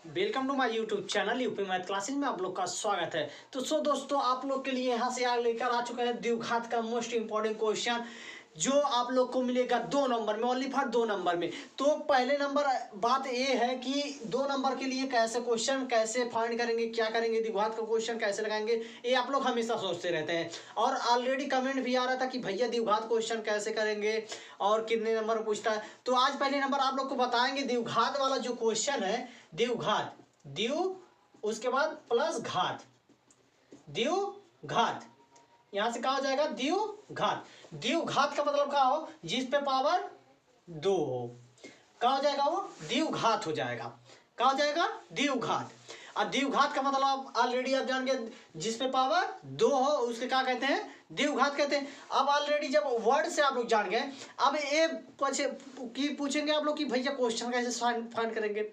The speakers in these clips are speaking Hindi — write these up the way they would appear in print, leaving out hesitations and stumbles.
Welcome to my YouTube channel UP math classes में आप लोग का स्वागत है। तो दोस्तों आप लोग के लिए यहाँ से आगे लेकर आ चुके हैं द्विघात का मोस्ट इंपॉर्टेंट क्वेश्चन जो आप लोग को मिलेगा 2 नंबर में, ओनली फॉर 2 नंबर में। तो पहले नंबर बात ये है कि 2 नंबर के लिए कैसे क्वेश्चन कैसे फाइंड करेंगे, क्या करेंगे, द्विघात का क्वेश्चन कैसे लगाएंगे, ये आप लोग हमेशा सोचते रहते हैं। और ऑलरेडी कमेंट भी आ रहा था कि भैया द्विघात क्वेश्चन कैसे करेंगे और कितने नंबर पूछता है। तो आज पहले नंबर आप लोग को बताएंगे द्विघात वाला जो क्वेश्चन है, द्विघात, द्विव उसके बाद प्लस घात, द्विघात। यहां से कहा हो जाएगा द्विघात। द्विघात का मतलब क्या हो, जिस पे पावर 2 हो, क्या हो जाएगा वो द्विघात हो जाएगा। क्या हो जाएगा द्विघात। और द्विघात का मतलब ऑलरेडी आप जान गए, जिस पे पावर 2 हो उसके क्या कहते हैं, द्विघात कहते हैं। अब ऑलरेडी जब वर्ड से आप लोग जान गए, अब ये पूछेंगे आप लोग कि भैया क्वेश्चन कैसे फाइंड करेंगे,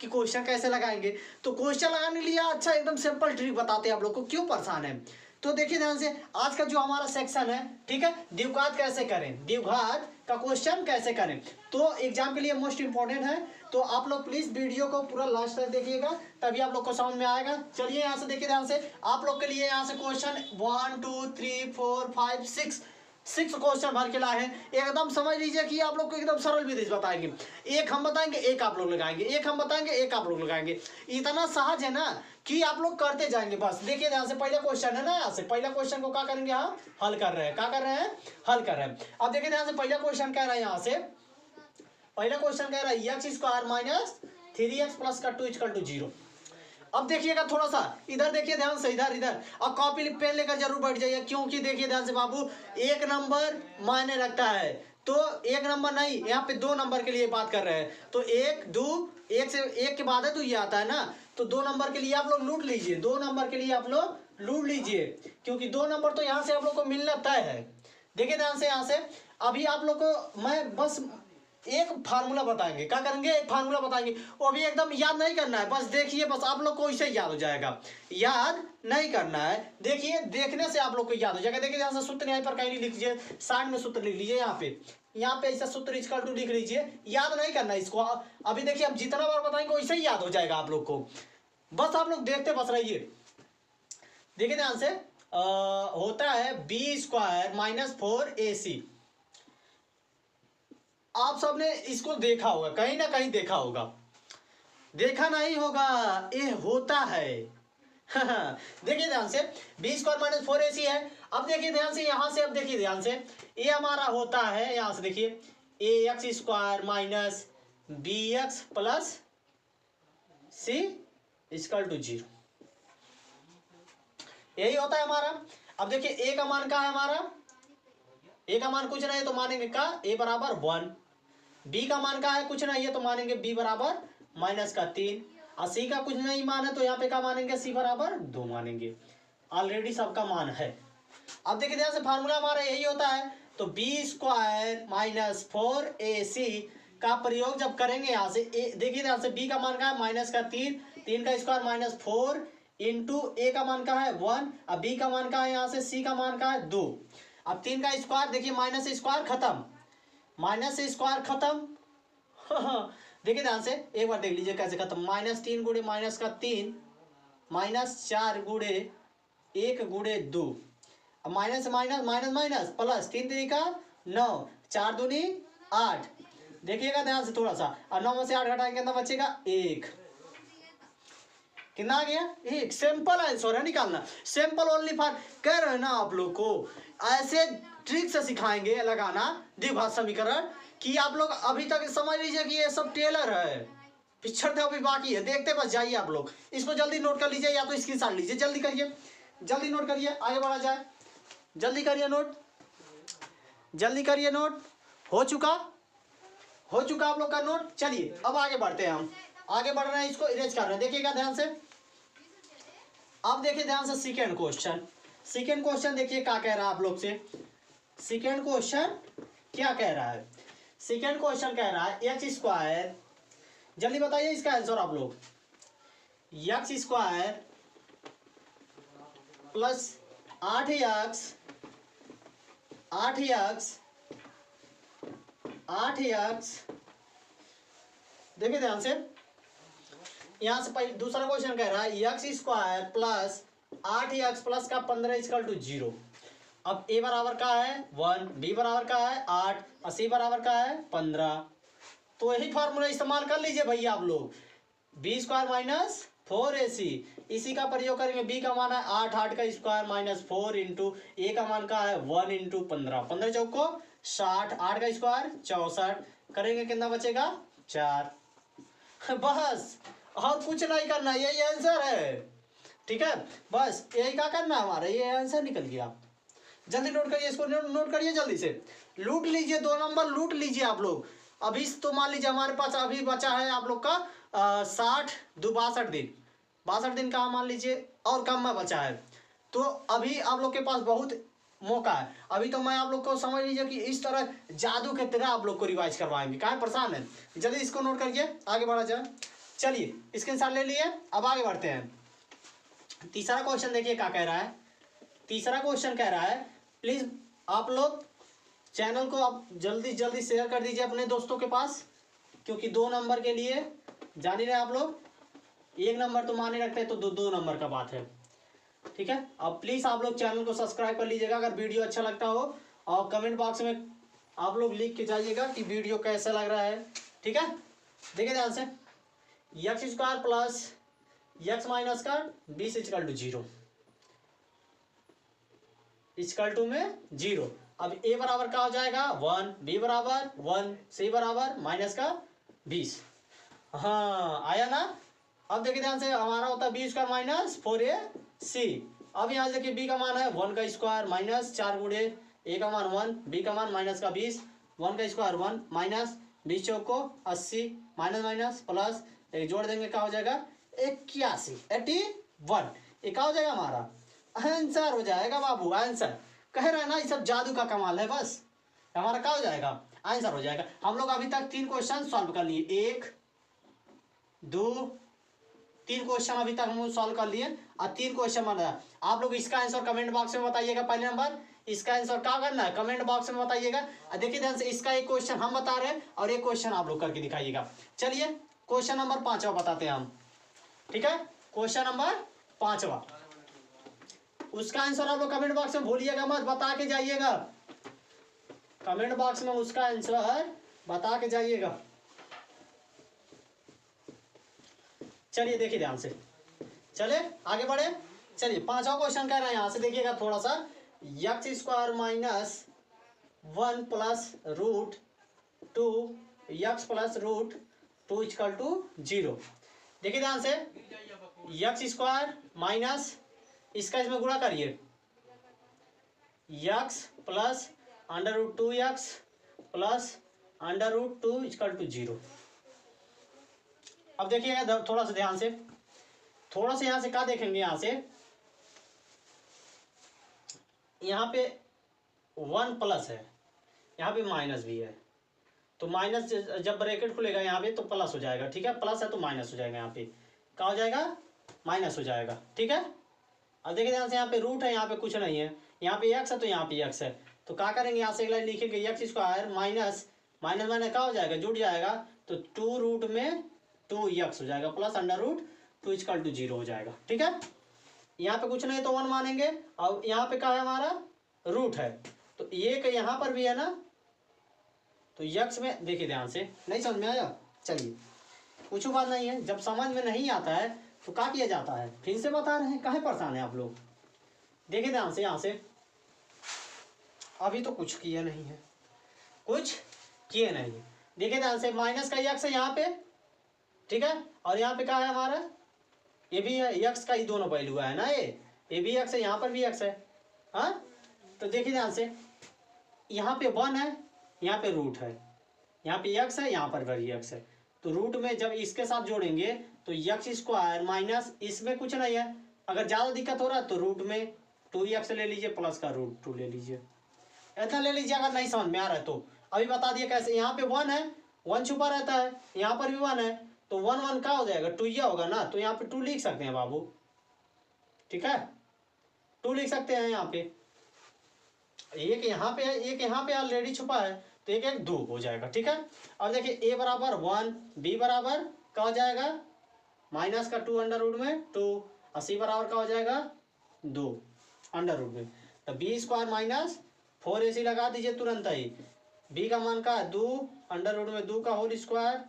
कि क्वेश्चन कैसे लगाएंगे। तो क्वेश्चन लगाने के लिए अच्छा एकदम सिंपल ट्रिक बताते हैं आप लोग को, क्यों परेशान है। तो देखिए ध्यान से, आज का जो हमारा सेक्शन है, ठीक है, द्विघात कैसे करें, द्विघात का क्वेश्चन कैसे करें, तो एग्जाम के लिए मोस्ट इंपॉर्टेंट है। तो आप लोग प्लीज वीडियो को पूरा लास्ट तक देखिएगा, तभी आप लोग को समझ में आएगा। चलिए यहाँ से देखिए ध्यान से, आप लोग के लिए यहाँ से क्वेश्चन 1 2 3 4 5 6 क्वेश्चन भर के लाए हैं। एकदम समझ लीजिए कि आप लोग को एकदम सरल विधि बताएंगे। एक हम बताएंगे, एक आप लोग लगाएंगे, एक हम बताएंगे, एक आप लोग लगाएंगे। इतना सहज है ना कि आप लोग करते जाएंगे बस। देखिए ध्यान से, पहला क्वेश्चन है ना, यहाँ से पहला क्वेश्चन को क्या करेंगे हम, हल कर रहे हैं। क्या कर रहे हैं, हल कर रहे हैं। अब देखिए ध्यान से, पहला क्वेश्चन कह रहा है, यहाँ से पहला क्वेश्चन कह रहा है x square minus 3x plus का 2 इक्वल टू 0। अब देखिएगा थोड़ा सा इधर देखिए ध्यान से, इधर इधर और कॉपी पेन लेकर जरूर बैठ जाइए, क्योंकि देखिए ध्यान से बाबू, एक नंबर मायने रखता है। तो एक नंबर नहीं, यहाँ पे 2 नंबर के लिए बात कर रहे हैं। तो 1 2, एक से एक के बाद है तो ये आता है ना। तो 2 नंबर के लिए आप लोग लूट लीजिए, 2 नंबर के लिए आप लोग लूट लीजिए, क्योंकि 2 नंबर तो यहाँ से आप लोग को मिलना तय है। देखिए ध्यान से, यहाँ से अभी आप लोग को मैं बस एक फार्मूला बताएंगे। क्या करेंगे, एक फार्मूला बताएंगे, वो भी एकदम याद नहीं करना है, बस देखिए, बस आप लोग को इसे याद हो जाएगा, याद नहीं करना है। देखिए, देखने से आप लोग को याद हो जाएगा। देखिए यहाँ से सूत्र यहाँ पर कहीं नहीं लिख लीजिए, साइड में सूत्र लिख लीजिए, यहाँ पे ऐसा सूत्र इक्वल टू लिख लीजिए, याद नहीं करना है इसको। अभी देखिए, हम जितना बार बताएंगे वैसे ही याद हो जाएगा आप लोग को, बस आप लोग देखते बस रहिए। देखिए ध्यान से, होता है बी स्क्वायर माइनस 4ac। आप सबने इसको देखा होगा, कहीं ना कहीं देखा होगा, देखा नहीं होगा, ये होता है। देखिए ध्यान से, बी स्क्वायर माइनस 4ac है। अब देखिए ध्यान से, यहां से अब देखिए ध्यान से, ये हमारा होता है, यहां से देखिए ax square minus bx plus c equal to 0, यही होता है हमारा। अब देखिए a का मान क्या है हमारा, a का मान कुछ नहीं है तो मानेंगे का a बराबर 1, b का मान क्या है, कुछ नहीं है तो मानेंगे b बराबर माइनस का 3, और c का कुछ नहीं मान है तो यहाँ पे क्या मानेंगे, c बराबर 2 मानेंगे। ऑलरेडी सबका मान है। अब देखिए ध्यान से, फार्मूला हमारा यही होता है। तो बी स्क्वायर माइनस 4ac का प्रयोग जब करेंगे यहाँ से, देखिए ध्यान से, b का मान का है माइनस का 3, 3 का स्क्वायर माइनस 4 इंटू a का मान का है 1, अब b का मान का है यहाँ से, c का मान का है 2। अब 3 का स्क्वायर देखिए, माइनस स्क्वायर खत्म, माइनस स्क्वायर खत्म। देखिए ध्यान से, एक बार देख लीजिए कैसे खत्म, -3 गुणे माइनस का 3, -4 गुणे 1 गुणे 2, अब minus minus minus minus plus, 3 3 का 9, 4 दूनी 8। देखिएगा ध्यान से थोड़ा सा, और 9 में से 8 घटाएंगे कितना बचेगा, 1। कितना आ गया, एक। सिंपल आंसर है निकालना, सिंपल ओनली फॉर, कह रहे हैं ना आप लोग को ऐसे ट्रिक से सिखाएंगे लगाना द्विघात समीकरण कि आप लोग अभी तक समझ लीजिए कि ये सब टेलर है, पिछड़ अभी बाकी है, देखते बस जाइए आप लोग। इसको जल्दी नोट कर लीजिए, या तो स्क्रीनशॉट लीजिए, जल्दी करिए, जल्दी नोट करिए, आगे बढ़ा जाए, जल्दी करिए नोट, जल्दी करिए नोट। हो चुका आप लोग का नोट। चलिए अब आगे बढ़ते हैं, हम आगे बढ़ रहे हैं, इसको इरेज कर रहे हैं। देखिएगा ध्यान से, अब देखिए ध्यान से सेकेंड क्वेश्चन, सेकेंड क्वेश्चन देखिए क्या कह रहा है आप लोग से। सेकेंड क्वेश्चन क्या कह रहा है, सेकेंड क्वेश्चन कह रहा है एक्स स्क्वायर, जल्दी बताइए इसका आंसर आप लोग, x square plus 8x 8x देखिए ध्यान से, यहाँ से पहले दूसरा क्वेश्चन कह रहा है x square plus 8x plus का 15 इक्वल टू 0। अब a बराबर का है 1, b बराबर का है 8 और c बराबर का है 15। तो यही फॉर्मूला इस्तेमाल कर लीजिए भैया आप लोग, बी स्क्वायर माइनस 4ac, इसी का प्रयोग करेंगे। b का मान है 8, 8 का स्क्वायर माइनस 4 इंटू ए का मान का है 1 इंटू 15, 15 चौको 60, 8 का स्क्वायर 64, करेंगे कितना बचेगा 4। बस और कुछ नहीं करना, यही आंसर है। ठीक है, बस यही क्या करना हमारा, ये आंसर निकल गया। जल्दी नोट करिए, इसको नोट करिए जल्दी से, लूट लीजिए 2 नंबर लूट लीजिए आप लोग। अभी तो मान लीजिए हमारे पास अभी बचा है आप लोग का 60 2 62 दिन, 62 दिन का मान लीजिए और कम में बचा है। तो अभी आप लोग के पास बहुत मौका है। अभी तो मैं आप लोग को समझ लीजिए कि इस तरह जादू के तरह आप लोग को रिवाइज करवाएंगे। कहाँ परेशान है, जल्दी इसको नोट करिए, आगे बढ़ा जाए। चलिए स्क्रीनशॉट ले लिए, अब आगे बढ़ते हैं। तीसरा क्वेश्चन देखिए क्या कह रहा है। तीसरा क्वेश्चन कह रहा है, प्लीज आप लोग चैनल को आप जल्दी जल्दी शेयर कर दीजिए अपने दोस्तों के पास, क्योंकि 2 नंबर के लिए जान ही रहे आप लोग, 1 नंबर तो माने रखते हैं तो 2 नंबर का बात है। ठीक है, अब प्लीज आप लोग चैनल को सब्सक्राइब कर लीजिएगा अगर वीडियो अच्छा लगता हो, और कमेंट बॉक्स में आप लोग लिख के जाइएगा कि वीडियो कैसा लग रहा है। ठीक है, देखिए ध्यान से, x square plus x minus का 20 इक्वल टू 0, इक्वल टू में 0। अब a बराबर क्या हो जाएगा 1, b बराबर 1, c बराबर माइनस का 20। हाँ आया ना। अब देखिए ध्यान से, हमारा होता है बी स्क्वायर माइनस 4ac। अब यहाँ से देखिए b का मान है 1 का स्क्वायर माइनस 4 गुणे a का मान 1, b का मान माइनस का 20, 1 का स्क्वायर 1 माइनस 20 चौको 80 माइनस माइनस प्लस एक जोड़ देंगे क्या हो जाएगा 81, 81। ये क्या हो जाएगा हमारा आंसर हो जाएगा बाबू। आंसर कह रहा है ना, ये सब जादू का कमाल है। बस हमारा क्या हो जाएगा आंसर हो जाएगा। हम लोग अभी तक 3 क्वेश्चन सॉल्व कर लिए, 1 2 3 क्वेश्चन अभी तक हम सॉल्व कर लिए और 3 क्वेश्चन बन रहा है। आप लोग इसका आंसर कमेंट बॉक्स में बताइएगा। पहले नंबर इसका आंसर क्या करना है कमेंट बॉक्स में बताइएगा। देखिए ध्यान से, इसका एक क्वेश्चन हम बता रहे हैं और एक क्वेश्चन आप लोग करके दिखाइएगा। चलिए क्वेश्चन नंबर 5वां बताते हैं हम। ठीक है, क्वेश्चन नंबर 5वां, उसका आंसर आप लोग कमेंट बॉक्स में भूलिएगा मत, बता के जाइएगा। कमेंट बॉक्स में उसका आंसर बता के जाइएगा। चलिए देखिए ध्यान से, चले आगे बढ़े। चलिए 5वां क्वेश्चन कह रहे हैं, यहां से देखिएगा थोड़ा सा, x square minus 1 plus root 2 x plus root 2 equal to 0। देखिए ध्यान से, एक्स स्क्वायर माइनस इसका इसमें गुणा करिए, x plus under root 2x plus under root 2 equal to 0। अब देखिएगा थोड़ा सा ध्यान से, थोड़ा सा यहाँ से क्या देखेंगे, यहाँ से यहाँ पे 1 प्लस है, यहाँ पे माइनस भी है, तो माइनस जब ब्रैकेट खुलेगा यहाँ पे तो प्लस हो जाएगा। ठीक है, प्लस है तो माइनस हो जाएगा, यहाँ पे क्या हो जाएगा माइनस हो जाएगा। ठीक है, अब देखिए ध्यान से, यहाँ पे रूट है, यहाँ पे कुछ नहीं है, यहाँ पे x है तो यहाँ पे x है, तो क्या करेंगे यहाँ से एक लाइन लिखेंगे, x square minus minus minus क्या हो जाएगा जुड़ जाएगा, तो 2 रूट में 2x हो जाएगा plus under root 2 equal to 0 हो जाएगा। ठीक है, यहाँ पे कुछ नहीं तो 1 मानेंगे, और यहाँ पे क्या है हमारा रूट है, तो एक यहाँ पर भी है ना, तो x में देखिए ध्यान से, नहीं समझ में आया। चलिए कुछ बात नहीं है, जब समझ में नहीं आता है तो क्या किया जाता है, फिर से बता रहे हैं, काहे परेशान है आप लोग। देखिए ध्यान से, यहाँ से अभी तो कुछ किए नहीं है, कुछ किए नहीं है। देखिए ध्यान से, माइनस का x है यहाँ पे, ठीक है, और यहाँ पे क्या है हमारा, ये भी है, x का ही दोनों पहलू है ना, ये भी x है, यहाँ पर भी x है। हाँ, तो देखिए ध्यान से, यहाँ पे 1 है, यहाँ पे रूट है, यहाँ पे x है, यहाँ पर भी x है, तो रूट में जब इसके साथ जोड़ेंगे तो एक्स स्क्वायर माइनस इसमें कुछ नहीं है, अगर ज़्यादा दिक्कत हो रहा है तो रूट में 2x ले लीजिए प्लस का रूट 2 ले लीजिए, इतना ले लीजिए। अगर नहीं समझ में आ रहा है तो अभी बता दिए कैसे। यहाँ पे 1 है, 1 छुपा रहता है, यहाँ पर भी 1 है, तो 1 1 क्या हो जाएगा 2 होगा ना, तो यहाँ पे 2 लिख सकते हैं बाबू। ठीक है, 2 लिख सकते हैं यहाँ पे, एक यहाँ पे है, एक यहाँ पे ऑलरेडी छुपा है, तो एक 1 2 हो जाएगा। ठीक है, अब देखिए a बराबर 1, b बराबर क्या हो जाएगा माइनस का 2 अंडर रूट में 2, अस्सी बराबर का हो जाएगा 2 अंडर रूट में। तो बी स्क्वायर माइनस 4ac लगा दीजिए तुरंत ही। बी का मान का 2 अंडर रूट में 2 का होल स्क्वायर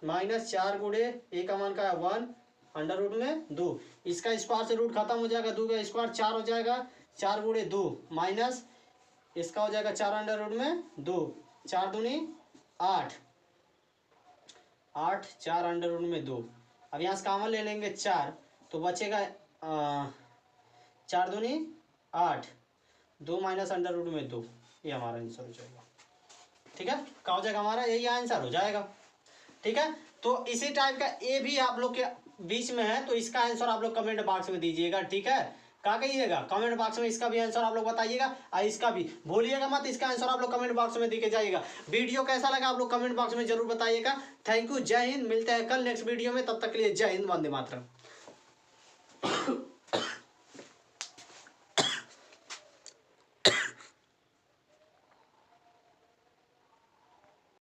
माइनस 4 गुणे ए का मान का 1 अंडर रूट में 2। इसका स्क्वायर से रूट खत्म हो जाएगा, 2 का स्क्वायर 4 हो जाएगा, 4 गुणे 2 माइनस इसका हो जाएगा 4 अंडर रूट में 2, 4 दूनी 8, 8 4 अंडर रूट में 2। अब यहाँ से कॉमन ले लेंगे 4 तो बचेगा 4 दूनी 8, 2 माइनस अंडर रूट में 2। ये हमारा आंसर हो जाएगा। ठीक है, क्या हो जाएगा हमारा, यही आंसर हो जाएगा। ठीक है, तो इसी टाइप का ए भी आप लोग के बीच में है, तो इसका आंसर आप लोग कमेंट बॉक्स में दीजिएगा। ठीक है, क्या कहिएगा कमेंट बॉक्स में, इसका भी आंसर आप लोग बताइएगा और इसका भी भूलिएगा मत, इसका आंसर आप लोग कमेंट बॉक्स में देके जाइएगा। वीडियो कैसा लगा आप लोग कमेंट बॉक्स में जरूर बताइएगा। थैंक यू, जय हिंद। मिलते हैं कल नेक्स्ट वीडियो में, तब तक के लिए जय हिंद, वंदे मातरम।